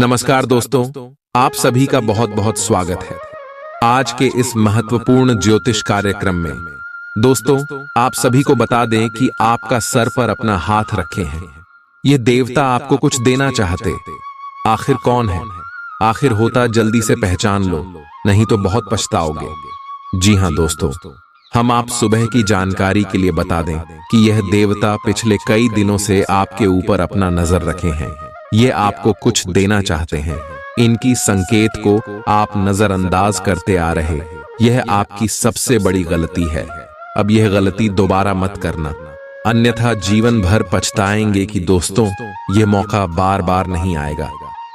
नमस्कार दोस्तों, आप सभी का बहुत बहुत स्वागत है आज के इस महत्वपूर्ण ज्योतिष कार्यक्रम में। दोस्तों, आप सभी को बता दें कि आपका सर पर अपना हाथ रखे हैं। ये देवता आपको कुछ देना चाहते। आखिर कौन है? आखिर होता जल्दी से पहचान लो, नहीं तो बहुत पछताओगे। जी हाँ दोस्तों, हम आप सुबह की जानकारी के लिए बता दें कि यह देवता पिछले कई दिनों से आपके ऊपर अपना नजर रखे हैं। ये आपको कुछ देना चाहते हैं। इनकी संकेत को आप नजरअंदाज करते आ रहे, यह आपकी सबसे बड़ी गलती है। अब यह गलती दोबारा मत करना, अन्यथा जीवन भर पछताएंगे कि दोस्तों यह मौका बार बार नहीं आएगा।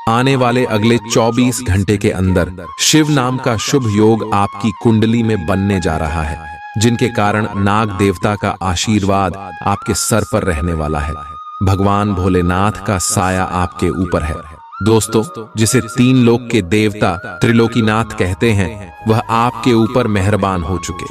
आने वाले अगले 24 घंटे के अंदर शिव नाम का शुभ योग आपकी कुंडली में बनने जा रहा है, जिनके कारण नाग देवता का आशीर्वाद आपके सर पर रहने वाला है। भगवान भोलेनाथ का साया आपके ऊपर है। दोस्तों, जिसे 3 लोक के देवता त्रिलोकीनाथ कहते हैं, वह आपके ऊपर मेहरबान हो चुके।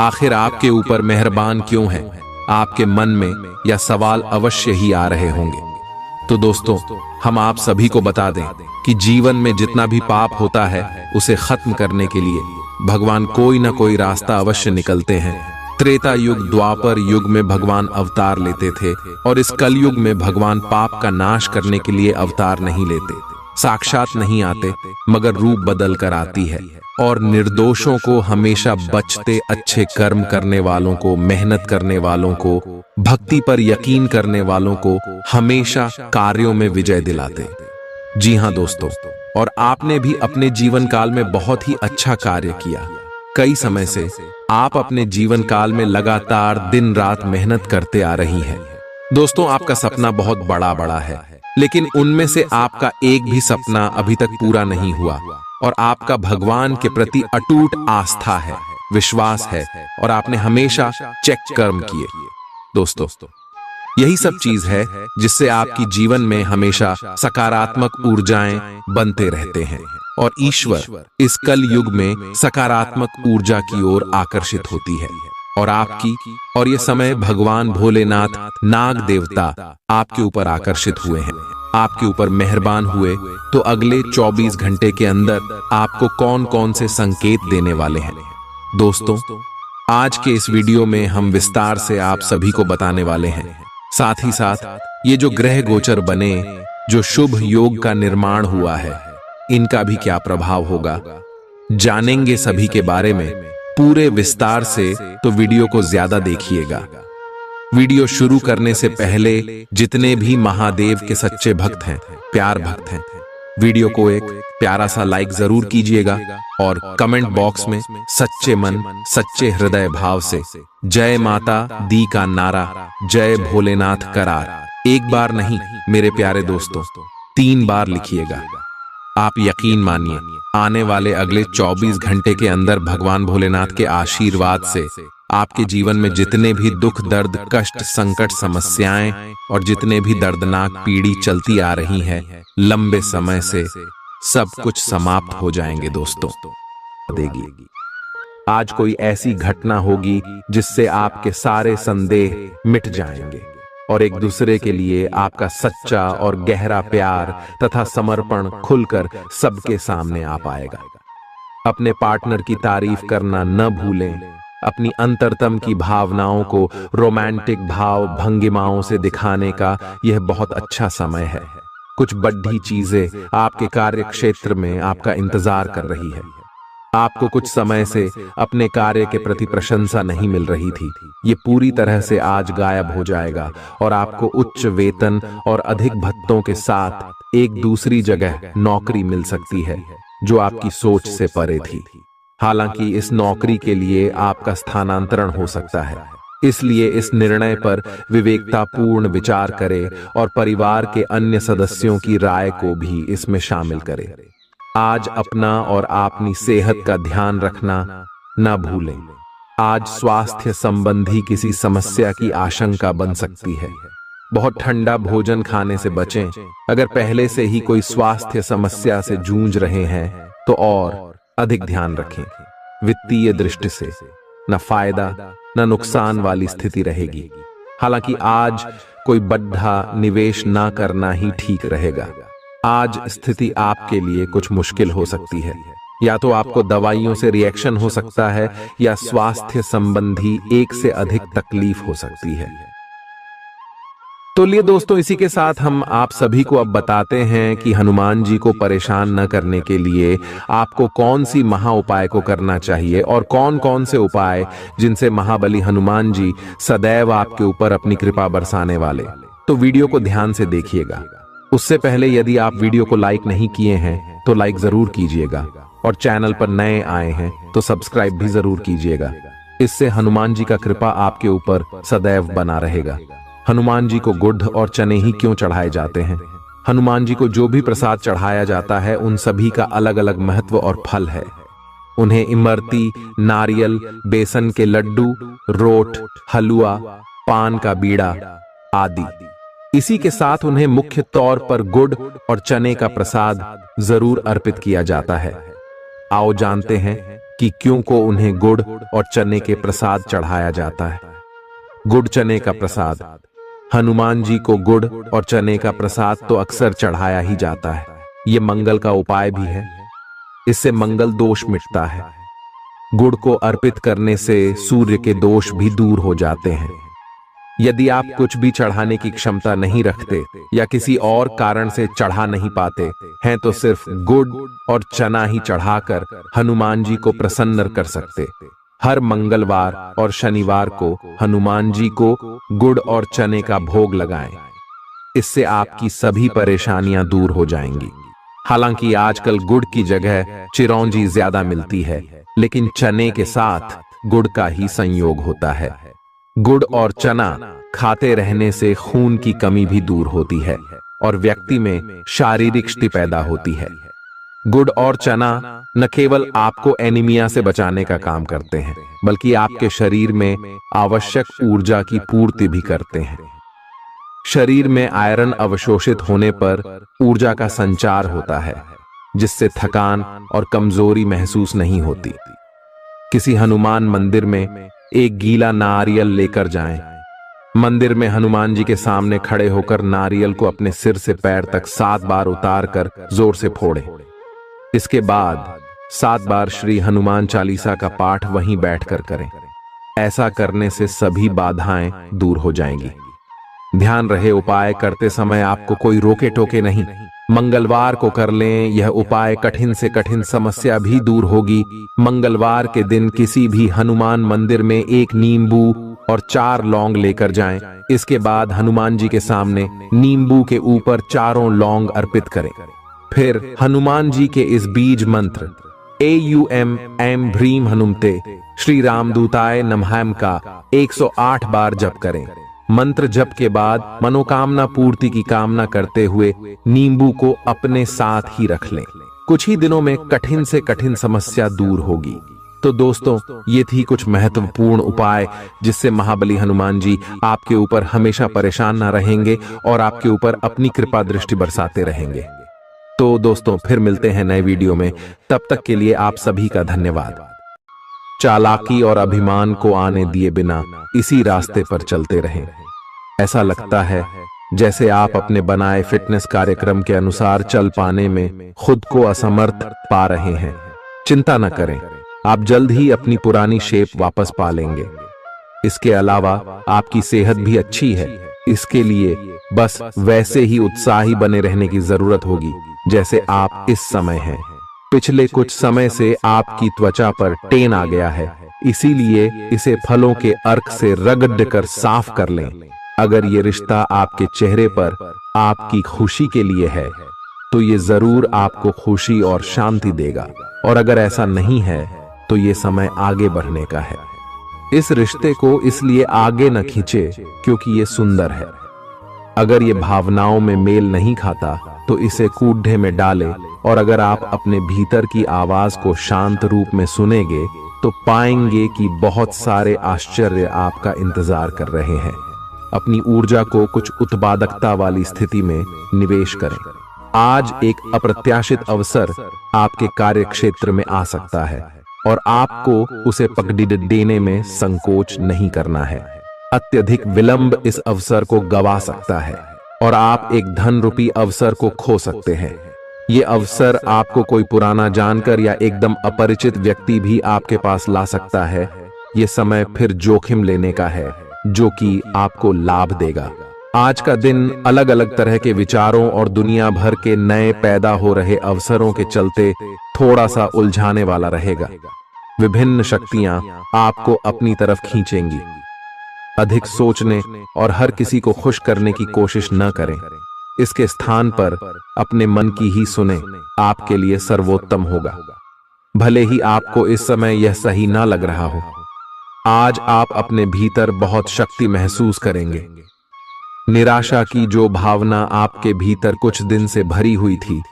आखिर आपके ऊपर मेहरबान क्यों है? आपके मन में यह सवाल अवश्य ही आ रहे होंगे। तो दोस्तों, हम आप सभी को बता दें कि जीवन में जितना भी पाप होता है उसे खत्म करने के लिए भगवान कोई ना कोई रास्ता अवश्य निकलते हैं। त्रेता युग, द्वापर युग में भगवान अवतार लेते थे, और इस कलयुग में भगवान पाप का नाश करने के लिए अवतार नहीं लेते, साक्षात नहीं आते, मगर रूप बदल कर आती है और निर्दोषों को हमेशा बचते, अच्छे कर्म करने वालों को, मेहनत करने वालों को, भक्ति पर यकीन करने वालों को हमेशा कार्यों में विजय दिलाते। जी हाँ दोस्तों, और आपने भी अपने जीवन काल में बहुत ही अच्छा कार्य किया। कई समय से आप अपने जीवन काल में लगातार दिन रात मेहनत करते आ रही हैं। दोस्तों, आपका सपना बहुत बड़ा बड़ा है, लेकिन उनमें से आपका एक भी सपना अभी तक पूरा नहीं हुआ, और आपका भगवान के प्रति अटूट आस्था है, विश्वास है, और आपने हमेशा चेक कर्म किए। दोस्तों, यही सब चीज है जिससे आपकी जीवन में हमेशा सकारात्मक ऊर्जाएं बनते रहते हैं, और ईश्वर इस कल युग में सकारात्मक ऊर्जा की ओर आकर्षित होती है। और ये समय भगवान भोलेनाथ नाग देवता आपके ऊपर आकर्षित हुए हैं, आपके ऊपर मेहरबान हुए। तो अगले 24 घंटे के अंदर आपको कौन कौन से संकेत देने वाले हैं? दोस्तों, आज के इस वीडियो में हम विस्तार से आप सभी को बताने वाले हैं। साथ ही साथ ये जो ग्रह गोचर बने, जो शुभ योग का निर्माण हुआ है, इनका भी क्या प्रभाव होगा, जानेंगे सभी के बारे में पूरे विस्तार से। तो वीडियो को ज्यादा देखिएगा। वीडियो शुरू करने से पहले जितने भी महादेव के सच्चे भक्त हैं, प्यार भक्त हैं, वीडियो को एक प्यारा सा लाइक जरूर कीजिएगा, और कमेंट बॉक्स में सच्चे मन सच्चे हृदय भाव से जय माता दी का नारा, जय भोलेनाथ करार एक बार नहीं मेरे प्यारे दोस्तों, 3 बार लिखिएगा। आप यकीन मानिए, आने वाले अगले 24 घंटे के अंदर भगवान भोलेनाथ के आशीर्वाद से आपके जीवन में जितने भी दुख, दर्द, कष्ट, संकट, समस्याएं और जितने भी दर्दनाक पीड़ी चलती आ रही हैं लंबे समय से, सब कुछ समाप्त हो जाएंगे दोस्तों। देगी आज कोई ऐसी घटना होगी जिससे आपके सारे संदेह मिट जाएंगे, और एक दूसरे के लिए आपका सच्चा और गहरा प्यार तथा समर्पण खुलकर सबके सामने आ पाएगा। अपने पार्टनर की तारीफ करना न भूलें। अपनी अंतरतम की भावनाओं को रोमांटिक भाव भंगिमाओं से दिखाने का यह बहुत अच्छा समय है। कुछ बड़ी चीजें आपके कार्य क्षेत्र में आपका इंतजार कर रही है। आपको कुछ समय से अपने कार्य के प्रति प्रशंसा नहीं मिल रही थी, ये पूरी तरह से आज गायब हो जाएगा, और आपको उच्च वेतन और अधिक भत्तों के साथ एक दूसरी जगह नौकरी मिल सकती है जो आपकी सोच से परे थी। हालांकि इस नौकरी के लिए आपका स्थानांतरण हो सकता है, इसलिए इस निर्णय पर विवेकतापूर्ण विचार करें और परिवार के अन्य सदस्यों की राय को भी इसमें शामिल करें। आज अपना और अपनी सेहत का ध्यान रखना न भूलें। आज स्वास्थ्य संबंधी किसी समस्या की आशंका बन सकती है। बहुत ठंडा भोजन खाने से बचें। अगर पहले से ही कोई स्वास्थ्य समस्या से जूझ रहे हैं तो और अधिक ध्यान रखें। वित्तीय दृष्टि से न फायदा न नुकसान वाली स्थिति रहेगी। हालांकि आज कोई बड़ा निवेश ना करना ही ठीक रहेगा। आज स्थिति आपके लिए कुछ मुश्किल हो सकती है। या तो आपको दवाइयों से रिएक्शन हो सकता है या स्वास्थ्य संबंधी एक से अधिक तकलीफ हो सकती है। तो लिए दोस्तों, इसी के साथ हम आप सभी को अब बताते हैं कि हनुमान जी को परेशान न करने के लिए आपको कौन सी महा उपाय को करना चाहिए और कौन कौन से उपाय जिनसे महाबली हनुमान जी सदैव आपके ऊपर अपनी कृपा बरसाने वाले। तो वीडियो को ध्यान से देखिएगा। उससे पहले यदि आप वीडियो को लाइक नहीं किए हैं तो लाइक जरूर कीजिएगा और चैनल पर नए आए हैं तो सब्सक्राइब भी जरूर कीजिएगा। इससे हनुमान जी का कृपा आपके ऊपर सदैव बना रहेगा। हनुमान जी को गुड़ और चने ही क्यों चढ़ाए जाते हैं? हनुमान जी को जो भी प्रसाद चढ़ाया जाता है उन सभी का अलग अलग महत्व और फल है। उन्हें इमरती, नारियल, बेसन के लड्डू, रोट, हलवा, पान का बीड़ा आदि। इसी के साथ उन्हें मुख्य तौर पर गुड़ और चने का प्रसाद जरूर अर्पित किया जाता है। आओ जानते हैं कि क्यों को उन्हें गुड़ और चने के प्रसाद चढ़ाया जाता है। गुड़ चने का प्रसाद। हनुमान जी को गुड़ और चने का प्रसाद तो अक्सर चढ़ाया ही जाता है। ये मंगल का उपाय भी है। इससे मंगल दोष मिटता है। गुड़ को अर्पित करने से सूर्य के दोष भी दूर हो जाते हैं। यदि आप कुछ भी चढ़ाने की क्षमता नहीं रखते या किसी और कारण से चढ़ा नहीं पाते हैं तो सिर्फ गुड़ और चना ही चढ़ाकर हनुमान जी को प्रसन्न कर सकते। हर मंगलवार और शनिवार को हनुमान जी को गुड़ और चने का भोग लगाएं। इससे आपकी सभी परेशानियां दूर हो जाएंगी। हालांकि आजकल गुड़ की जगह चिरौंजी ज्यादा मिलती है, लेकिन चने के साथ गुड़ का ही संयोग होता है। गुड़ और चना खाते रहने से खून की कमी भी दूर होती है और व्यक्ति में शारीरिक शक्ति पैदा होती है। गुड़ और चना न केवल आपको एनीमिया से बचाने का काम करते हैं, बल्कि आपके शरीर में आवश्यक ऊर्जा की पूर्ति भी करते हैं। शरीर में आयरन अवशोषित होने पर ऊर्जा का संचार होता है, जिससे थकान और कमजोरी महसूस नहीं होती। किसी हनुमान मंदिर में एक गीला नारियल लेकर जाएं। मंदिर में हनुमान जी के सामने खड़े होकर नारियल को अपने सिर से पैर तक 7 बार उतार कर जोर से फोड़ें। इसके बाद 7 बार श्री हनुमान चालीसा का पाठ वहीं बैठकर करें। ऐसा करने से सभी बाधाएं दूर हो जाएंगी। ध्यान रहे, उपाय करते समय आपको कोई रोके टोके नहीं। मंगलवार को कर लें। यह उपाय कठिन से कठिन समस्या भी दूर होगी। मंगलवार के दिन किसी भी हनुमान मंदिर में एक नींबू और 4 लौंग लेकर जाएं। इसके बाद हनुमान जी के सामने नींबू के ऊपर 4 लौंग अर्पित करें। फिर हनुमान जी के इस बीज मंत्र AUM ऐं ह्रीं हनुमते श्री रामदूताय नमः का 108 बार जप करें। मंत्र जप के बाद मनोकामना पूर्ति की कामना करते हुए नींबू को अपने साथ ही रख लें। कुछ ही दिनों में कठिन से कठिन समस्या दूर होगी। तो दोस्तों, ये थी कुछ महत्वपूर्ण उपाय जिससे महाबली हनुमान जी आपके ऊपर हमेशा परेशान ना रहेंगे और आपके ऊपर अपनी कृपा दृष्टि बरसाते रहेंगे। तो दोस्तों, फिर मिलते हैं नए वीडियो में। तब तक के लिए आप सभी का धन्यवाद। चालाकी और अभिमान को आने दिए बिना इसी रास्ते पर चलते रहें। ऐसा लगता है जैसे आप अपने बनाए फिटनेस कार्यक्रम के अनुसार चल पाने में खुद को असमर्थ पा रहे हैं। चिंता न करें, आप जल्द ही अपनी पुरानी शेप वापस पा लेंगे। इसके अलावा आपकी सेहत भी अच्छी है। इसके लिए बस वैसे ही उत्साही बने रहने की जरूरत होगी जैसे आप इस समय हैं। पिछले कुछ समय से आपकी त्वचा पर टेन आ गया है, इसीलिए इसे फलों के अर्क से रगड़ कर साफ कर लें। अगर ये रिश्ता आपके चेहरे पर आपकी खुशी के लिए है तो ये जरूर आपको खुशी और शांति देगा, और अगर ऐसा नहीं है तो ये समय आगे बढ़ने का है। इस रिश्ते को इसलिए आगे न खींचे क्योंकि ये सुंदर है। अगर ये भावनाओं में मेल नहीं खाता तो इसे कूढ़े में डालें, और अगर आप अपने भीतर की आवाज को शांत रूप में सुनेंगे तो पाएंगे कि बहुत सारे आश्चर्य आपका इंतजार कर रहे हैं। अपनी ऊर्जा को कुछ उत्पादकता वाली स्थिति में निवेश करें। आज एक अप्रत्याशित अवसर आपके कार्य क्षेत्र में आ सकता है और आपको उसे पकड़ देने में संकोच नहीं करना है। अत्यधिक विलंब इस अवसर को गवा सकता है और आप एक धन रूपी अवसर को खो सकते हैं। ये अवसर आपको कोई पुराना जानकर या एकदम अपरिचित व्यक्ति भी आपके पास ला सकता है। ये समय फिर जोखिम लेने का है, जो कि आपको लाभ देगा। आज का दिन अलग अलग तरह के विचारों और दुनिया भर के नए पैदा हो रहे अवसरों के चलते थोड़ा सा उलझाने वाला रहेगा। विभिन्न शक्तियां आपको अपनी तरफ खींचेंगी। अधिक सोचने और हर किसी को खुश करने की कोशिश न करें। इसके स्थान पर अपने मन की ही सुने, आपके लिए सर्वोत्तम होगा। भले ही आपको इस समय यह सही ना लग रहा हो, आज आप अपने भीतर बहुत शक्ति महसूस करेंगे। निराशा की जो भावना आपके भीतर कुछ दिन से भरी हुई थी,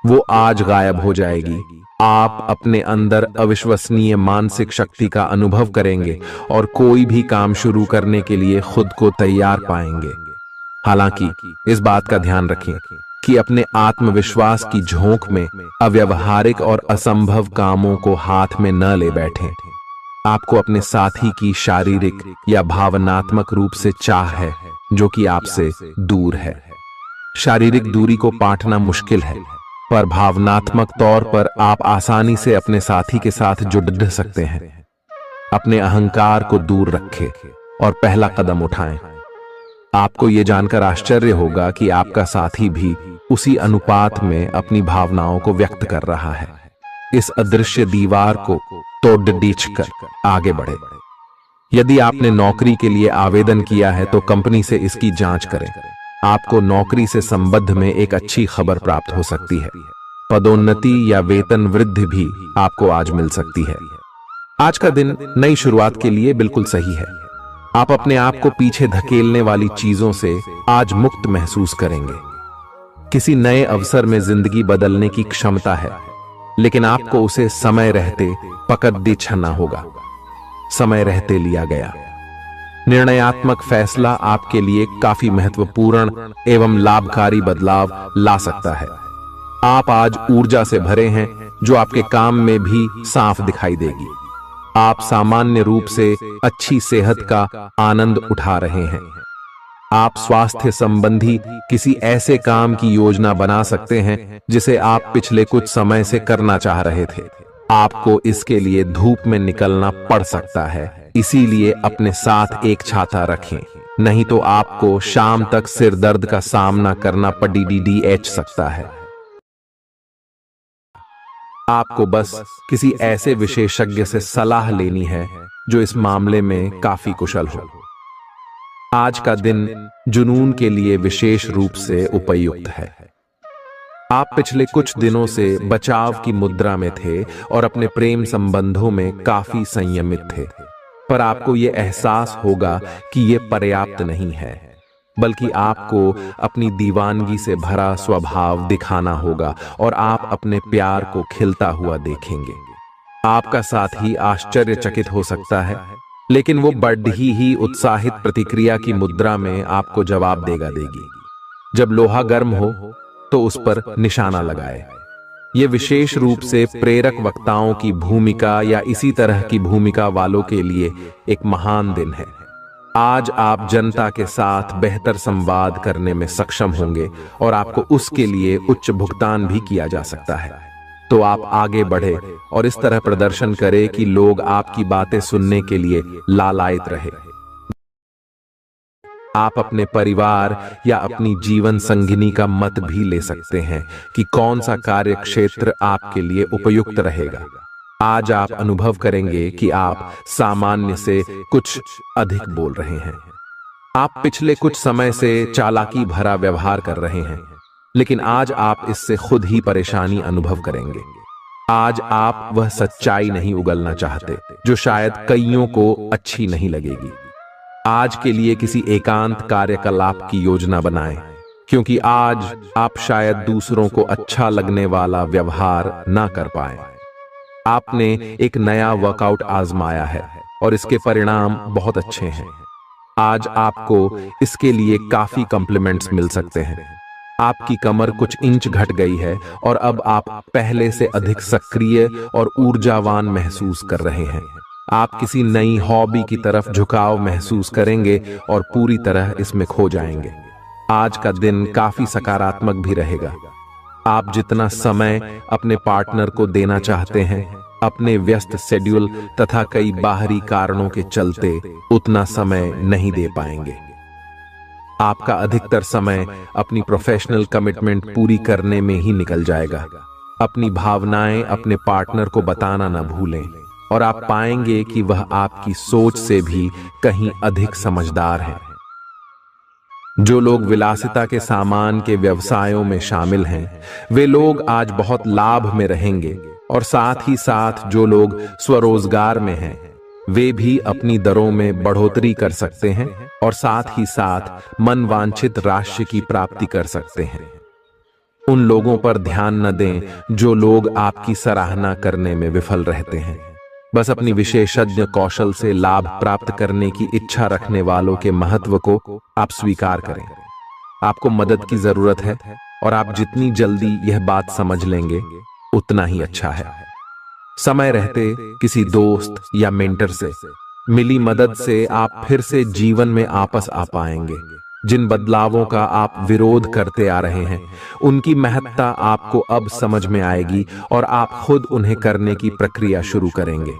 वो आज गायब हो जाएगी। आप अपने अंदर अविश्वसनीय मानसिक शक्ति का अनुभव करेंगे और कोई भी काम शुरू करने के लिए खुद को तैयार पाएंगे। हालांकि इस बात का ध्यान रखें कि अपने आत्मविश्वास की झोंक में अव्यावहारिक और असंभव कामों को हाथ में न ले बैठें। आपको अपने साथी की शारीरिक या भावनात्मक रूप से चाह है, जो कि आपसे दूर है। शारीरिक दूरी को पाटना मुश्किल है, पर भावनात्मक तौर पर आप आसानी से अपने साथी के साथ जुड़ सकते हैं। अपने अहंकार को दूर रखें और पहला कदम उठाएं। आपको यह जानकर आश्चर्य होगा कि आपका साथी भी उसी अनुपात में अपनी भावनाओं को व्यक्त कर रहा है। इस अदृश्य दीवार को तोड़ कर आगे बढ़े। यदि आपने नौकरी के लिए आवेदन किया है तो कंपनी से इसकी जांच करें। आपको नौकरी से संबंध में एक अच्छी खबर प्राप्त हो सकती है। पदोन्नति या वेतन वृद्धि भी आपको आज मिल सकती है। आज का दिन नई शुरुआत के लिए बिल्कुल सही है। आप अपने आप को पीछे धकेलने वाली चीजों से आज मुक्त महसूस करेंगे। किसी नए अवसर में जिंदगी बदलने की क्षमता है, लेकिन आपको उसे समय रहते पकड़ दी छना होगा। समय रहते लिया गया निर्णयात्मक फैसला आपके लिए काफी महत्वपूर्ण एवं लाभकारी बदलाव ला सकता है। आप आज ऊर्जा से भरे हैं, जो आपके काम में भी साफ दिखाई देगी। आप सामान्य रूप से अच्छी सेहत का आनंद उठा रहे हैं। आप स्वास्थ्य संबंधी किसी ऐसे काम की योजना बना सकते हैं जिसे आप पिछले कुछ समय से करना चाह रहे थे। आपको इसके लिए धूप में निकलना पड़ सकता है, इसीलिए अपने साथ एक छाता रखें, नहीं तो आपको शाम तक सिर दर्द का सामना करना पड़ सकता है। आपको बस किसी ऐसे विशेषज्ञ से सलाह लेनी है जो इस मामले में काफी कुशल हो। आज का दिन जुनून के लिए विशेष रूप से उपयुक्त है। आप पिछले कुछ दिनों से बचाव की मुद्रा में थे और अपने प्रेम संबंधों में काफी संयमित थे, पर आपको यह एहसास होगा कि यह पर्याप्त नहीं है, बल्कि आपको अपनी दीवानगी से भरा स्वभाव दिखाना होगा और आप अपने प्यार को खिलता हुआ देखेंगे। आपका साथी आश्चर्यचकित हो सकता है, लेकिन वो बड़ी ही उत्साहित प्रतिक्रिया की मुद्रा में आपको जवाब देगी। जब लोहा गर्म हो तो उस पर निशाना लगाए। ये विशेष रूप से प्रेरक वक्ताओं की भूमिका या इसी तरह की भूमिका वालों के लिए एक महान दिन है। आज आप जनता के साथ बेहतर संवाद करने में सक्षम होंगे और आपको उसके लिए उच्च भुगतान भी किया जा सकता है। तो आप आगे बढ़े और इस तरह प्रदर्शन करें कि लोग आपकी बातें सुनने के लिए लालायित रहे। आप अपने परिवार या अपनी जीवन संगिनी का मत भी ले सकते हैं कि कौन सा कार्य क्षेत्र आपके लिए उपयुक्त रहेगा। आज आप अनुभव करेंगे कि आप सामान्य से कुछ अधिक बोल रहे हैं। आप पिछले कुछ समय से चालाकी भरा व्यवहार कर रहे हैं, लेकिन आज आप इससे खुद ही परेशानी अनुभव करेंगे। आज आप वह सच्चाई नहीं उगलना चाहते जो शायद कईयों को अच्छी नहीं लगेगी। आज के लिए किसी एकांत कार्यकलाप की योजना बनाएं, क्योंकि आज आप शायद दूसरों को अच्छा लगने वाला व्यवहार ना कर पाए। आपने एक नया वर्कआउट आजमाया है और इसके परिणाम बहुत अच्छे हैं। आज आपको इसके लिए काफी कॉम्प्लीमेंट्स मिल सकते हैं। आपकी कमर कुछ इंच घट गई है और अब आप पहले से अधिक सक्रिय और ऊर्जावान महसूस कर रहे हैं। आप किसी नई हॉबी की तरफ झुकाव महसूस करेंगे और पूरी तरह इसमें खो जाएंगे। आज का दिन काफी सकारात्मक भी रहेगा। आप जितना समय अपने पार्टनर को देना चाहते हैं, अपने व्यस्त शेड्यूल तथा कई बाहरी कारणों के चलते उतना समय नहीं दे पाएंगे। आपका अधिकतर समय अपनी प्रोफेशनल कमिटमेंट पूरी करने में ही निकल जाएगा। अपनी भावनाएं अपने पार्टनर को बताना न भूलें और आप पाएंगे कि वह आपकी सोच से भी कहीं अधिक समझदार है। जो लोग विलासिता के सामान के व्यवसायों में शामिल हैं, वे लोग आज बहुत लाभ में रहेंगे और साथ ही साथ जो लोग स्वरोजगार में हैं, वे भी अपनी दरों में बढ़ोतरी कर सकते हैं और साथ ही साथ मनवांछित राशि की प्राप्ति कर सकते हैं। उन लोगों पर ध्यान न दें जो लोग आपकी सराहना करने में विफल रहते हैं। बस अपनी विशेषज्ञ कौशल से लाभ प्राप्त करने की इच्छा रखने वालों के महत्व को आप स्वीकार करें। आपको मदद की जरूरत है और आप जितनी जल्दी यह बात समझ लेंगे उतना ही अच्छा है। समय रहते किसी दोस्त या मेंटर से मिली मदद से आप फिर से जीवन में वापस आ पाएंगे। जिन बदलावों का आप विरोध करते आ रहे हैं, उनकी महत्ता आपको अब समझ में आएगी और आप खुद उन्हें करने की प्रक्रिया शुरू करेंगे।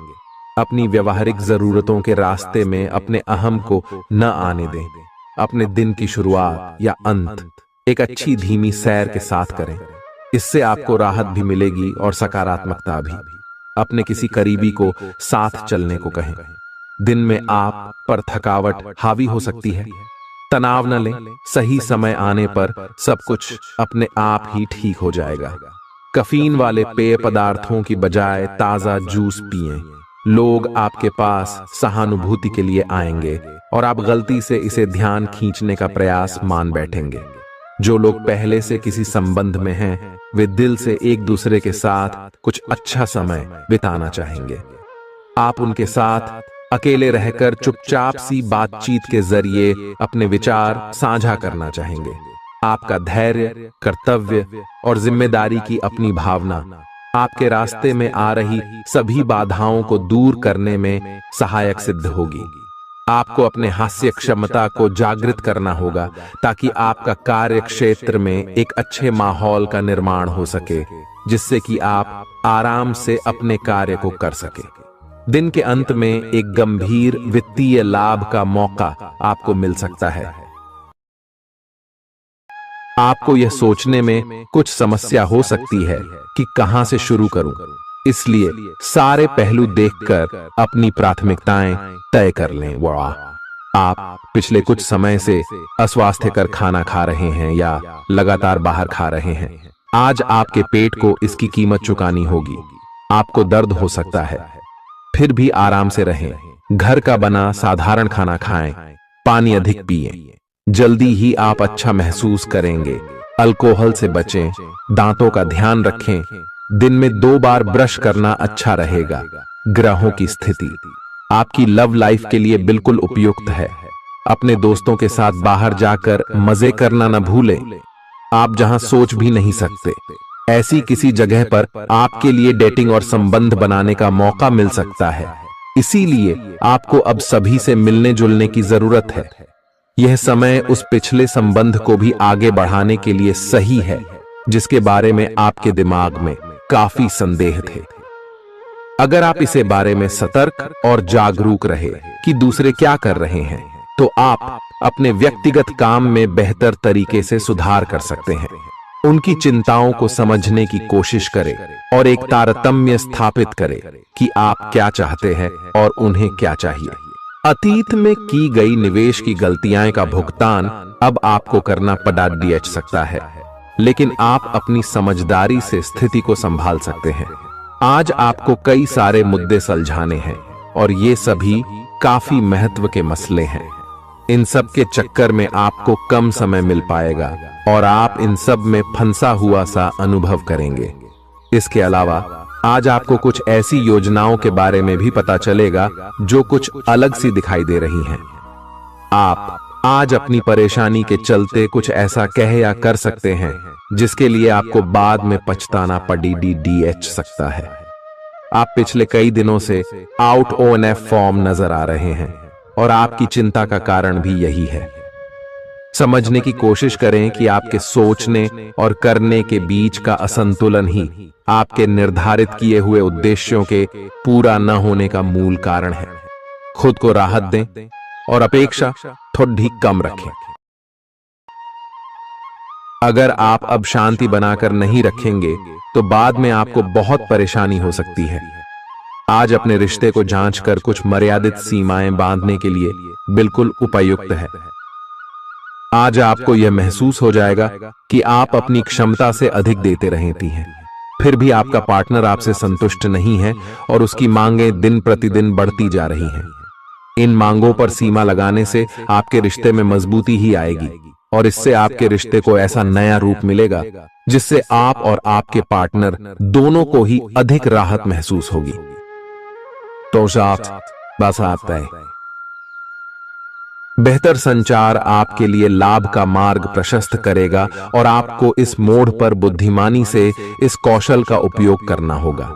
अपनी व्यवहारिक जरूरतों के रास्ते में अपने अहम को न आने दें। अपने दिन की शुरुआत या अंत एक अच्छी धीमी सैर के साथ करें। इससे आपको राहत भी मिलेगी और सकारात्मकता भी। अपने किसी करीबी को साथ चलने को कहें। दिन में आप पर थकावट हावी हो सकती है, तनाव न लें। सही समय आने पर सब कुछ अपने आप ही ठीक हो जाएगा। कैफीन वाले पेय पदार्थों की बजाय ताजा जूस पिएं। लोग आपके पास सहानुभूति के लिए आएंगे और आप गलती से इसे ध्यान खींचने का प्रयास मान बैठेंगे। जो लोग पहले से किसी संबंध में हैं, वे दिल से एक दूसरे के साथ कुछ अच्छा समय बिताना चाहेंगे। आप उनके साथ अकेले रहकर चुपचाप सी बातचीत के जरिए अपने विचार साझा करना चाहेंगे। आपका धैर्य, कर्तव्य और जिम्मेदारी की अपनी भावना आपके रास्ते में आ रही सभी बाधाओं को दूर करने में सहायक सिद्ध होगी। आपको अपने हास्य क्षमता को जागृत करना होगा ताकि आपका कार्य क्षेत्र में एक अच्छे माहौल का निर्माण हो सके, जिससे कि आप आराम से अपने कार्य को कर सके। दिन के अंत में एक गंभीर वित्तीय लाभ का मौका आपको मिल सकता है। आपको यह सोचने में कुछ समस्या हो सकती है कि कहां से शुरू करूं, इसलिए सारे पहलू देखकर अपनी प्राथमिकताएं तय कर लें। आप पिछले कुछ समय से अस्वास्थ्यकर खाना खा रहे हैं या लगातार बाहर खा रहे हैं। आज आपके पेट को इसकी कीमत चुकानी होगी। आपको दर्द हो सकता है, फिर भी आराम से रहें। घर का बना साधारण खाना खाएं, पानी अधिक पिएं। जल्दी ही आप अच्छा महसूस करेंगे। अल्कोहल से बचें, दांतों का ध्यान रखें। दिन में 2 बार ब्रश करना अच्छा रहेगा। ग्रहों की स्थिति आपकी लव लाइफ के लिए बिल्कुल उपयुक्त है। अपने दोस्तों के साथ बाहर जाकर मजे करना न भूलें। आप जहां सोच भी नहीं सकते, ऐसी किसी जगह पर आपके लिए डेटिंग और संबंध बनाने का मौका मिल सकता है। इसीलिए आपको अब सभी से मिलने जुलने की जरूरत है। यह समय उस पिछले संबंध को भी आगे बढ़ाने के लिए सही है जिसके बारे में आपके दिमाग में काफी संदेह थे। अगर आप इसे बारे में सतर्क और जागरूक रहे कि दूसरे क्या कर रहे हैं, तो आप अपने व्यक्तिगत काम में बेहतर तरीके से सुधार कर सकते हैं। उनकी चिंताओं को समझने की कोशिश करें और एक तारतम्य स्थापित करें कि आप क्या चाहते हैं और उन्हें क्या चाहिए। अतीत में की गई निवेश की गलतियां का भुगतान अब आपको करना पड़ सकता है, लेकिन आप अपनी समझदारी से स्थिति को संभाल सकते हैं। आज आपको कई सारे मुद्दे सुलझाने हैं और ये सभी काफी महत्व के मसले हैं। इन सब के चक्कर में आपको कम समय मिल पाएगा और आप इन सब में फंसा हुआ सा अनुभव करेंगे। इसके अलावा आज आपको कुछ ऐसी योजनाओं के बारे में भी पता चलेगा जो कुछ अलग सी दिखाई दे रही हैं। आप आज अपनी परेशानी के चलते कुछ ऐसा कह या कर सकते हैं जिसके लिए आपको बाद में पछताना पड़ सकता है। आप पिछले कई दिनों से आउट ऑन ए फॉर्म नजर आ रहे हैं और आपकी चिंता का कारण भी यही है। समझने की कोशिश करें कि आपके सोचने और करने के बीच का असंतुलन ही आपके निर्धारित किए हुए उद्देश्यों के पूरा न होने का मूल कारण है। खुद को राहत दें और अपेक्षा थोड़ी कम रखें। अगर आप अब शांति बनाकर नहीं रखेंगे तो बाद में आपको बहुत परेशानी हो सकती है। आज अपने रिश्ते को जांचकर कुछ मर्यादित सीमाएं बांधने के लिए बिल्कुल उपयुक्त है। आज आपको यह महसूस हो जाएगा कि आप अपनी क्षमता से अधिक देते रहती हैं, फिर भी आपका पार्टनर आपसे संतुष्ट नहीं है और उसकी मांगें दिन प्रतिदिन बढ़ती जा रही हैं। इन मांगों पर सीमा लगाने से आपके रिश्ते में मजबूती ही आएगी और इससे आपके रिश्ते को ऐसा नया रूप मिलेगा जिससे आप और आपके पार्टनर दोनों को ही अधिक राहत महसूस होगी। तो साथ बस आता है। बेहतर संचार आपके लिए लाभ का मार्ग प्रशस्त करेगा और आपको इस मोड़ पर बुद्धिमानी से इस कौशल का उपयोग करना होगा।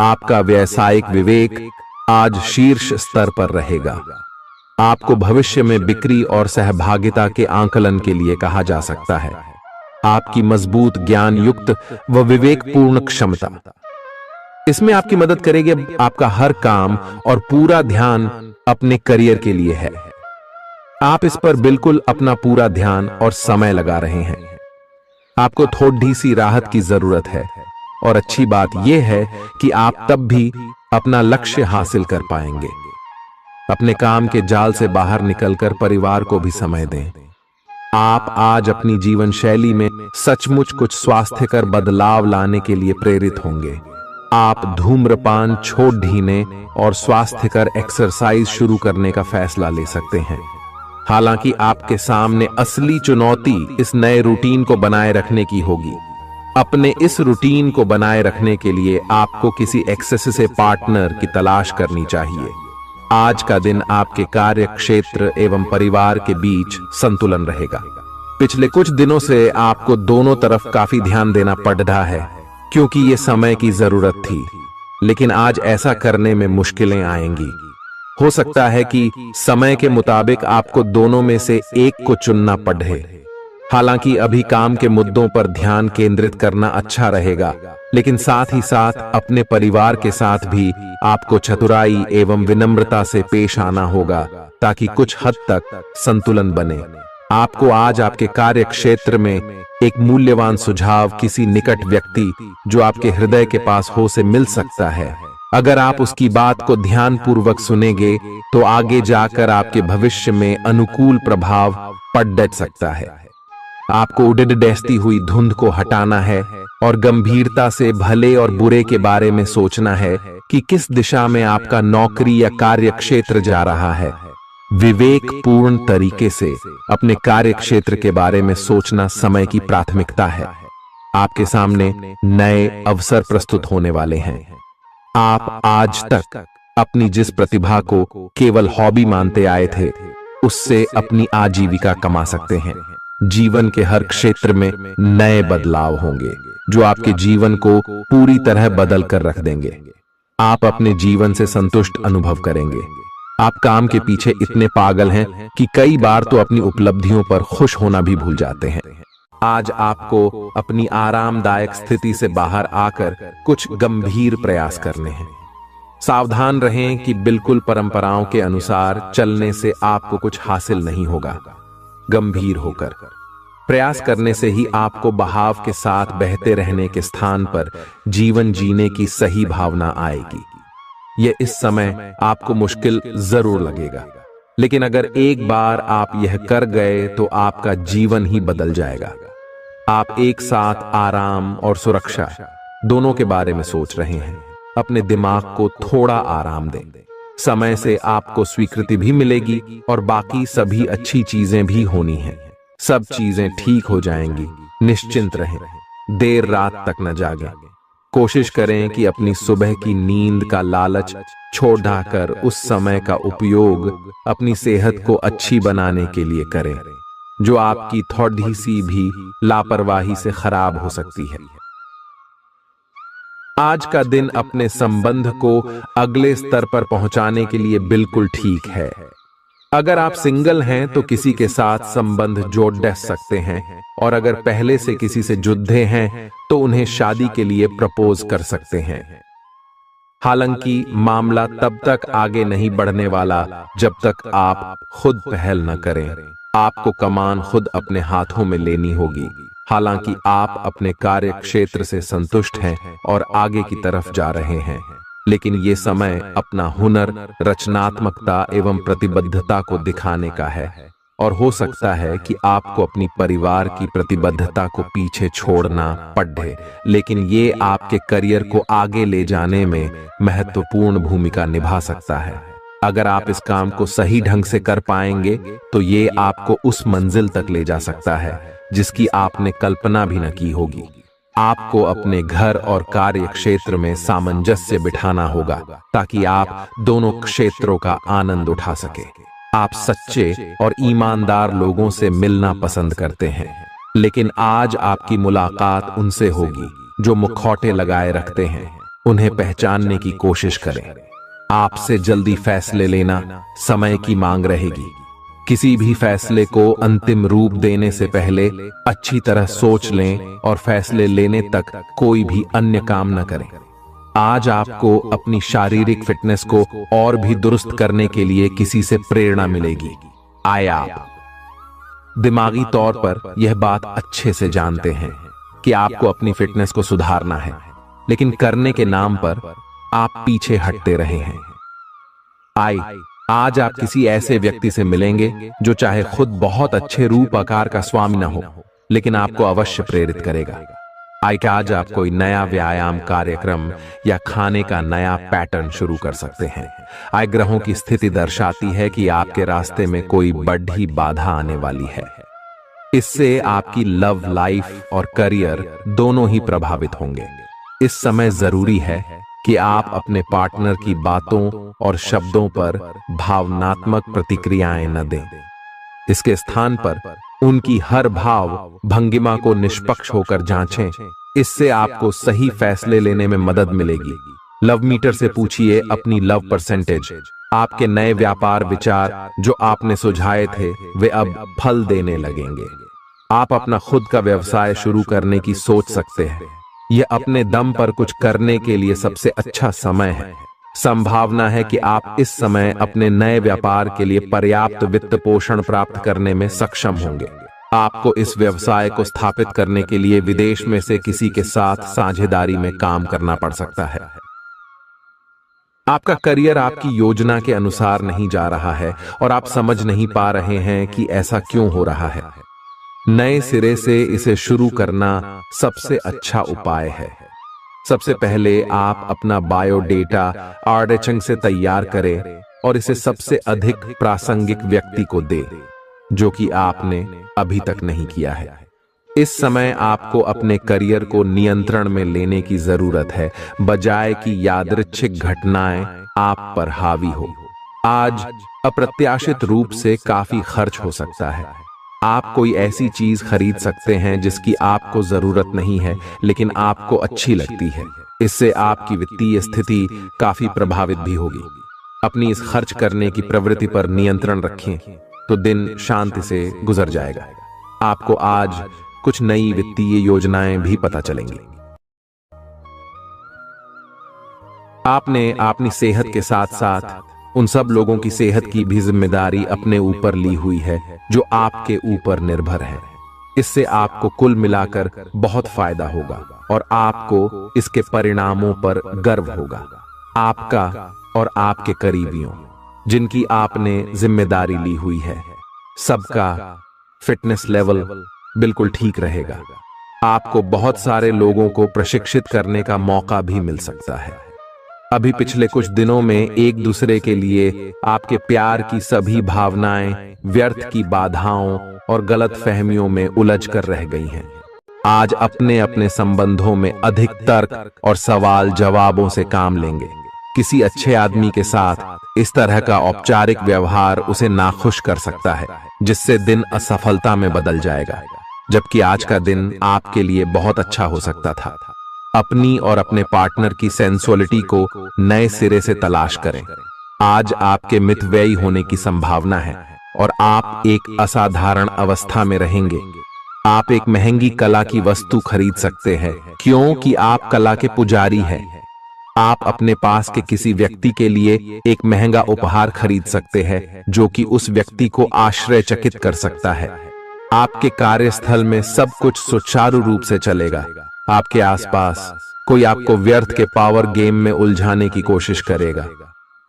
आपका व्यावसायिक विवेक आज शीर्ष स्तर पर रहेगा। आपको भविष्य में बिक्री और सहभागिता के आंकलन के लिए कहा जा सकता है। आपकी मजबूत ज्ञान युक्त व विवेकपूर्ण क्षमता इसमें आपकी मदद करेगी। आपका हर काम और पूरा ध्यान अपने करियर के लिए है। आप इस पर बिल्कुल अपना पूरा ध्यान और समय लगा रहे हैं। आपको थोड़ी सी राहत की जरूरत है और अच्छी बात यह है कि आप तब भी अपना लक्ष्य हासिल कर पाएंगे। अपने काम के जाल से बाहर निकलकर परिवार को भी समय दें। आप आज अपनी जीवन शैली में सचमुच कुछ स्वास्थ्यकर बदलाव लाने के लिए प्रेरित होंगे। आप धूम्रपान छोड़ देने और स्वास्थ्यकर एक्सरसाइज शुरू करने का फैसला ले सकते हैं। हालांकि आपके सामने असली चुनौती इस नए रूटीन को बनाए रखने की होगी। अपने इस रूटीन को बनाए रखने के लिए आपको किसी एक्सेस से पार्टनर की तलाश करनी चाहिए। आज का दिन आपके कार्य क्षेत्र एवं परिवार के बीच संतुलन रहेगा। पिछले कुछ दिनों से आपको दोनों तरफ काफी ध्यान देना पड़ रहा है क्योंकि ये समय की जरूरत थी, लेकिन आज ऐसा करने में मुश्किलें आएंगी। हो सकता है कि समय के मुताबिक आपको दोनों में से एक को चुनना पड़े। हालांकि अभी काम के मुद्दों पर ध्यान केंद्रित करना अच्छा रहेगा, लेकिन साथ ही साथ अपने परिवार के साथ भी आपको चतुराई एवं विनम्रता से पेश आना होगा ताकि कुछ हद तक संतुलन बने। आपको आज आपके कार्य क्षेत्र में एक मूल्यवान सुझाव किसी निकट व्यक्ति जो आपके हृदय के पास हो से मिल सकता है। अगर आप उसकी बात को ध्यानपूर्वक सुनेंगे तो आगे जाकर आपके भविष्य में अनुकूल प्रभाव पड़ सकता है। आपको उड़द डैसती हुई धुंध को हटाना है और गंभीरता से भले और बुरे के बारे में सोचना है कि किस दिशा में आपका नौकरी या कार्य क्षेत्र जा रहा है। विवेकपूर्ण तरीके से अपने कार्य क्षेत्र के बारे में सोचना समय की प्राथमिकता है। आपके सामने नए अवसर प्रस्तुत होने वाले हैं। आप आज तक अपनी जिस प्रतिभा को केवल हॉबी मानते आए थे, उससे अपनी आजीविका कमा सकते हैं। जीवन के हर क्षेत्र में नए बदलाव होंगे जो आपके जीवन को पूरी तरह बदल कर रख देंगे। आप अपने जीवन से संतुष्ट अनुभव करेंगे। आप काम के पीछे इतने पागल हैं कि कई बार तो अपनी उपलब्धियों पर खुश होना भी भूल जाते हैं। आज आपको अपनी आरामदायक स्थिति से बाहर आकर कुछ गंभीर प्रयास करने हैं। सावधान रहें कि बिल्कुल परंपराओं के अनुसार चलने से आपको कुछ हासिल नहीं होगा। गंभीर होकर प्रयास करने से ही आपको बहाव के साथ बहते रहने के स्थान पर जीवन जीने की सही भावना आएगी। यह इस समय आपको मुश्किल जरूर लगेगा, लेकिन अगर एक बार आप यह कर गए तो आपका जीवन ही बदल जाएगा। आप एक साथ आराम और सुरक्षा दोनों के बारे में सोच रहे हैं। अपने दिमाग को थोड़ा आराम दें। समय से आपको स्वीकृति भी मिलेगी और बाकी सभी अच्छी चीजें भी होनी हैं। सब चीजें ठीक हो जाएंगी। निश्चिंत रहें। देर रात तक न जागें। कोशिश करें कि अपनी सुबह की नींद का लालच छोड़कर उस समय का उपयोग अपनी सेहत को अच्छी बनाने के लिए करें, जो आपकी थोड़ी सी भी लापरवाही से खराब हो सकती है। आज का दिन अपने संबंध को अगले स्तर पर पहुंचाने के लिए बिल्कुल ठीक है। अगर आप सिंगल हैं तो किसी के साथ संबंध जोड़ सकते हैं, और अगर पहले से किसी से जुड़े हैं तो उन्हें शादी के लिए प्रपोज कर सकते हैं। हालांकि मामला तब तक आगे नहीं बढ़ने वाला जब तक आप खुद पहल न करें। आपको कमान खुद अपने हाथों में लेनी होगी। हालांकि आप अपने कार्य क्षेत्र से संतुष्ट हैं और आगे की तरफ जा रहे हैं, लेकिन ये समय अपना हुनर, रचनात्मकता एवं प्रतिबद्धता को दिखाने का है। और हो सकता है कि आपको अपनी परिवार की प्रतिबद्धता को पीछे छोड़ना पड़े, लेकिन ये आपके करियर को आगे ले जाने में महत्वपूर्ण भूमिका निभा सकता है। अगर आप इस काम को सही ढंग से कर पाएंगे तो ये आपको उस मंजिल तक ले जा सकता है जिसकी आपने कल्पना भी न की होगी। आपको अपने घर और कार्य क्षेत्र में सामंजस्य बिठाना होगा ताकि आप दोनों क्षेत्रों का आनंद उठा सके। आप सच्चे और ईमानदार लोगों से मिलना पसंद करते हैं, लेकिन आज आपकी मुलाकात उनसे होगी जो मुखौटे लगाए रखते हैं। उन्हें पहचानने की कोशिश करें। आपसे जल्दी फैसले लेना समय की मांग रहेगी। किसी भी फैसले को अंतिम रूप देने से पहले अच्छी तरह सोच लें और फैसले लेने तक कोई भी अन्य काम न करें। आज आपको अपनी शारीरिक फिटनेस को और भी दुरुस्त करने के लिए किसी से प्रेरणा मिलेगी। आए आप दिमागी तौर पर यह बात अच्छे से जानते हैं कि आपको अपनी फिटनेस को सुधारना है, लेकिन करने के नाम पर आप पीछे हटते रहे हैं। आज आप किसी ऐसे व्यक्ति से मिलेंगे जो चाहे खुद बहुत अच्छे रूप आकार का स्वामी न हो, लेकिन आपको अवश्य प्रेरित करेगा। आज आप कोई नया व्यायाम कार्यक्रम या खाने का नया पैटर्न शुरू कर सकते हैं। ग्रहों की स्थिति दर्शाती है कि आपके रास्ते में कोई बड़ी बाधा आने वाली है। इससे आपकी लव लाइफ और करियर दोनों ही प्रभावित होंगे। इस समय जरूरी है कि आप अपने पार्टनर की बातों और शब्दों पर भावनात्मक प्रतिक्रियाएं न दें। इसके स्थान पर उनकी हर भाव भंगिमा को निष्पक्ष होकर जांचें। इससे आपको सही फैसले लेने में मदद मिलेगी। लव मीटर से पूछिए अपनी लव परसेंटेज। आपके नए व्यापार विचार जो आपने सुझाए थे वे अब फल देने लगेंगे। आप अपना खुद का व्यवसाय शुरू करने की सोच सकते हैं। यह अपने दम पर कुछ करने के लिए सबसे अच्छा समय है। संभावना है कि आप इस समय अपने नए व्यापार के लिए पर्याप्त वित्त पोषण प्राप्त करने में सक्षम होंगे। आपको इस व्यवसाय को स्थापित करने के लिए विदेश में से किसी के साथ साझेदारी में काम करना पड़ सकता है। आपका करियर आपकी योजना के अनुसार नहीं जा रहा है और आप समझ नहीं पा रहे हैं कि ऐसा क्यों हो रहा है। नए सिरे से इसे शुरू करना सबसे अच्छा उपाय है। सबसे पहले आप अपना बायोडेटा आर्डेचंग से तैयार करें और इसे सबसे अधिक प्रासंगिक व्यक्ति को दें जो कि आपने अभी तक नहीं किया है। इस समय आपको अपने करियर को नियंत्रण में लेने की जरूरत है, बजाय कि यादृच्छिक घटनाएं आप पर हावी हो। आज अप्रत्याशित रूप से काफी खर्च हो सकता है। आप कोई ऐसी चीज खरीद सकते हैं जिसकी आपको जरूरत नहीं है लेकिन आपको अच्छी लगती है। इससे आपकी वित्तीय स्थिति काफी प्रभावित भी होगी। अपनी इस खर्च करने की प्रवृत्ति पर नियंत्रण रखें तो दिन शांति से गुजर जाएगा। आपको आज कुछ नई वित्तीय योजनाएं भी पता चलेंगी। आपने अपनी सेहत के साथ साथ उन सब लोगों की सेहत की भी जिम्मेदारी अपने ऊपर ली हुई है जो आपके ऊपर निर्भर है। इससे आपको कुल मिलाकर बहुत फायदा होगा और आपको इसके परिणामों पर गर्व होगा। आपका और आपके करीबियों जिनकी आपने जिम्मेदारी ली हुई है, सबका फिटनेस लेवल बिल्कुल ठीक रहेगा। आपको बहुत सारे लोगों को प्रशिक्षित करने का मौका भी मिल सकता है। अभी पिछले कुछ दिनों में एक दूसरे के लिए आपके प्यार की सभी भावनाएं व्यर्थ की बाधाओं और गलत फहमियों में उलझ कर रह गई हैं। आज अपने अपने संबंधों में अधिक तर्क और सवाल जवाबों से काम लेंगे। किसी अच्छे आदमी के साथ इस तरह का औपचारिक व्यवहार उसे नाखुश कर सकता है, जिससे दिन असफलता में बदल जाएगा, जबकि आज का दिन आपके लिए बहुत अच्छा हो सकता था। अपनी और अपने पार्टनर की सेंसुअलिटी को नए सिरे से तलाश करें। आज आपके मितव्ययी होने की संभावना है। और आप एक असाधारण अवस्था में रहेंगे। आप एक महंगी कला की वस्तु खरीद सकते हैं क्योंकि आप कला के पुजारी हैं। आप अपने पास के किसी व्यक्ति के लिए एक महंगा उपहार खरीद सकते हैं जो कि उस व्यक्ति को आश्चर्यचकित कर सकता है। आपके कार्यस्थल में सब कुछ सुचारू रूप से चलेगा। आपके आसपास कोई आपको व्यर्थ के पावर गेम में उलझाने की कोशिश करेगा।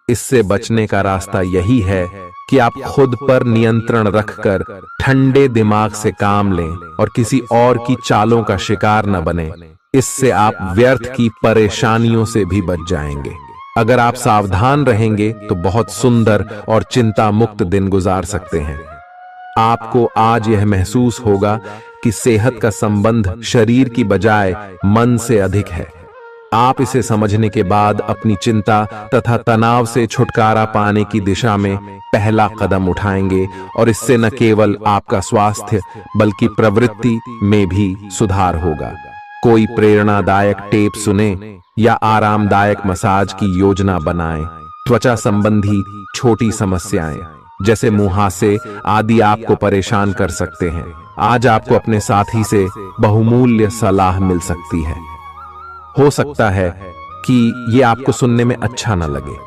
इससे बचने का रास्ता यही है कि आप खुद पर नियंत्रण रखकर ठंडे दिमाग से काम लें और किसी और की चालों का शिकार न बने। इससे आप व्यर्थ की परेशानियों से भी बच जाएंगे। अगर आप सावधान रहेंगे तो बहुत सुंदर और चिंता मुक्त दिन गुजार सकते हैं। आपको आज यह महसूस होगा कि सेहत का संबंध शरीर की बजाय मन से अधिक है। आप इसे समझने के बाद अपनी चिंता तथा तनाव से छुटकारा पाने की दिशा में पहला कदम उठाएंगे और इससे न केवल आपका स्वास्थ्य बल्कि प्रवृत्ति में भी सुधार होगा। कोई प्रेरणादायक टेप सुने या आरामदायक मसाज की योजना बनाएं। त्वचा संबंधी छोटी समस्याएं जैसे मुहासे आदि आपको परेशान कर सकते हैं। आज आपको अपने साथी से बहुमूल्य सलाह मिल सकती है। हो सकता है कि ये आपको सुनने में अच्छा न लगे,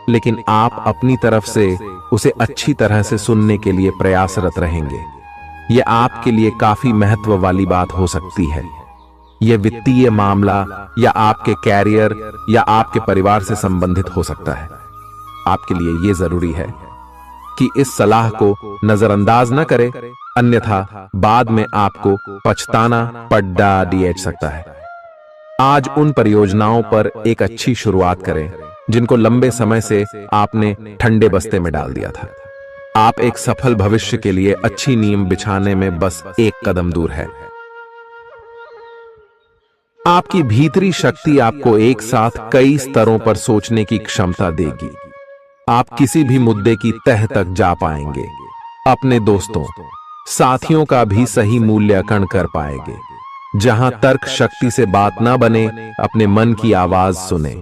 लेकिन आप अपनी तरफ से उसे अच्छी तरह से सुनने के लिए प्रयासरत रहेंगे। यह आपके लिए काफी महत्व वाली बात हो सकती है। यह वित्तीय मामला या आपके कैरियर या आपके परिवार से संबंधित हो सकता है। आपके लिए यह जरूरी है कि इस सलाह को नजरअंदाज न करें, अन्यथा बाद में आपको पछताना पड़ सकता है। आज उन परियोजनाओं पर एक अच्छी शुरुआत करें जिनको लंबे समय से आपने ठंडे बस्ते में डाल दिया था। आप एक सफल भविष्य के लिए अच्छी नींव बिछाने में बस एक कदम दूर है। आपकी भीतरी शक्ति आपको एक साथ कई स्तरों पर सोचने की क्षमता देगी। आप किसी भी मुद्दे की तह तक जा पाएंगे। अपने दोस्तों, साथियों का भी सही मूल्यांकन कर पाएंगे। जहां तर्क शक्ति से बात ना बने, अपने मन की आवाज सुने।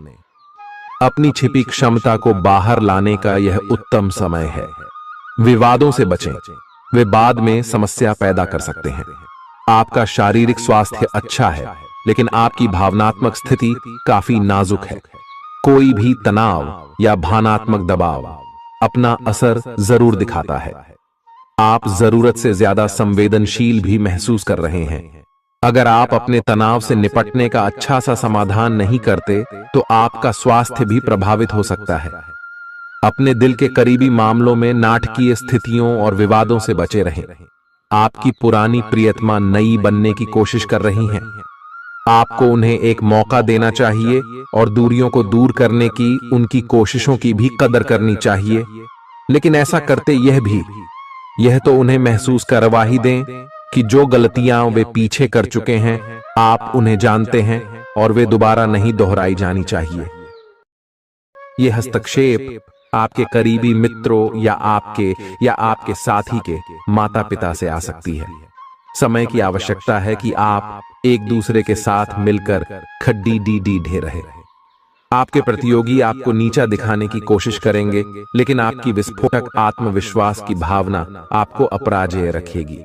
अपनी छिपी क्षमता को बाहर लाने का यह उत्तम समय है। विवादों से बचें, वे बाद में समस्या पैदा कर सकते हैं। आपका शारीरिक स्वास्थ्य अच्छा है, लेकिन आपकी भावनात्मक स्थिति काफी नाजुक है। कोई भी तनाव या भावनात्मक दबाव अपना असर जरूर दिखाता है। आप जरूरत से ज्यादा संवेदनशील भी महसूस कर रहे हैं। अगर आप अपने तनाव से निपटने का अच्छा सा समाधान नहीं करते, तो आपका स्वास्थ्य भी प्रभावित हो सकता है। अपने दिल के करीबी मामलों में नाटकीय स्थितियों और विवादों से बचे रहें। आपकी पुरानी प्रियतमा नई बनने की कोशिश कर रही हैं। आपको उन्हें एक मौका देना चाहिए और दूरियों को दूर करने की उनकी कोशिशों की भी कदर करनी चाहिए। लेकिन ऐसा करते यह तो उन्हें महसूस करवा ही दें कि जो गलतियां वे पीछे कर चुके हैं, आप उन्हें जानते हैं और वे दोबारा नहीं दोहराई जानी चाहिए। यह हस्तक्षेप आपके करीबी मित्रों या आपके साथी के माता पिता से आ सकती है। समय की आवश्यकता है कि आप एक दूसरे के साथ मिलकर खड्डी ढे रहे। आपके प्रतियोगी आपको नीचा दिखाने की कोशिश करेंगे, लेकिन आपकी विस्फोटक आत्मविश्वास की भावना आपको अपराजेय रखेगी।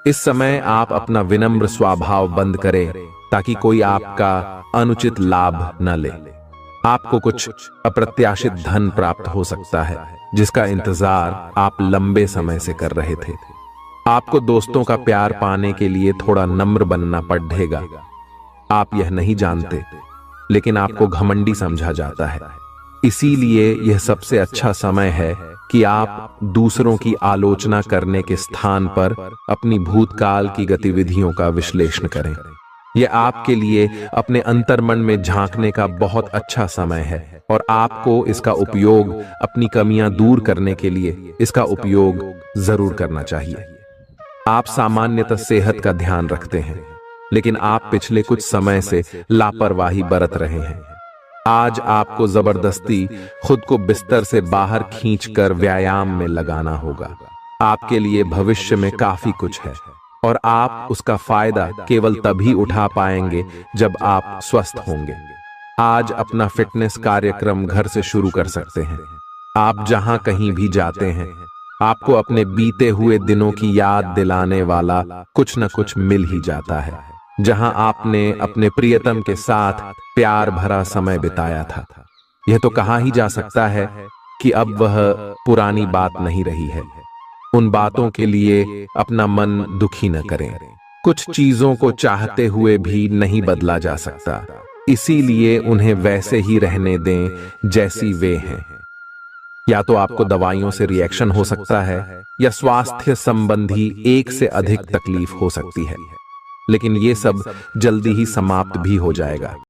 इस समय आप अपना विनम्र स्वभाव बंद करें ताकि कोई आपका अनुचित लाभ न ले। आपको कुछ अप्रत्याशित धन प्राप्त हो सकता है जिसका इंतजार आप लंबे समय से कर रहे थे। आपको दोस्तों का प्यार पाने के लिए थोड़ा नम्र बनना पड़ेगा। आप यह नहीं जानते, लेकिन आपको घमंडी समझा जाता है। इसीलिए यह सबसे अच्छा समय है कि आप दूसरों की आलोचना करने के स्थान पर अपनी भूतकाल की गतिविधियों का विश्लेषण करें। यह आपके लिए अपने अंतर्मन में झांकने का बहुत अच्छा समय है और आपको इसका उपयोग अपनी कमियां दूर करने के लिए इसका उपयोग जरूर करना चाहिए। आप सामान्यतः सेहत का ध्यान रखते हैं, लेकिन आप पिछले कुछ समय से लापरवाही बरत रहे हैं। आज आपको जबरदस्ती खुद को बिस्तर से बाहर खींचकर व्यायाम में लगाना होगा। आपके लिए भविष्य में काफी कुछ है और आप उसका फायदा केवल तभी उठा पाएंगे जब आप स्वस्थ होंगे। आज अपना फिटनेस कार्यक्रम घर से शुरू कर सकते हैं। आप जहां कहीं भी जाते हैं, आपको अपने बीते हुए दिनों की याद दिलाने वाला कुछ न कुछ मिल ही जाता है, जहां आपने अपने प्रियतम के साथ प्यार भरा समय बिताया था। यह तो कहा ही जा सकता है कि अब वह पुरानी बात नहीं रही है। उन बातों के लिए अपना मन दुखी न करें। कुछ चीजों को चाहते हुए भी नहीं बदला जा सकता, इसीलिए उन्हें वैसे ही रहने दें जैसी वे हैं। या तो आपको दवाइयों से रिएक्शन हो सकता है या स्वास्थ्य संबंधी एक से अधिक तकलीफ हो सकती है, लेकिन ये सब जल्दी ही समाप्त भी हो जाएगा।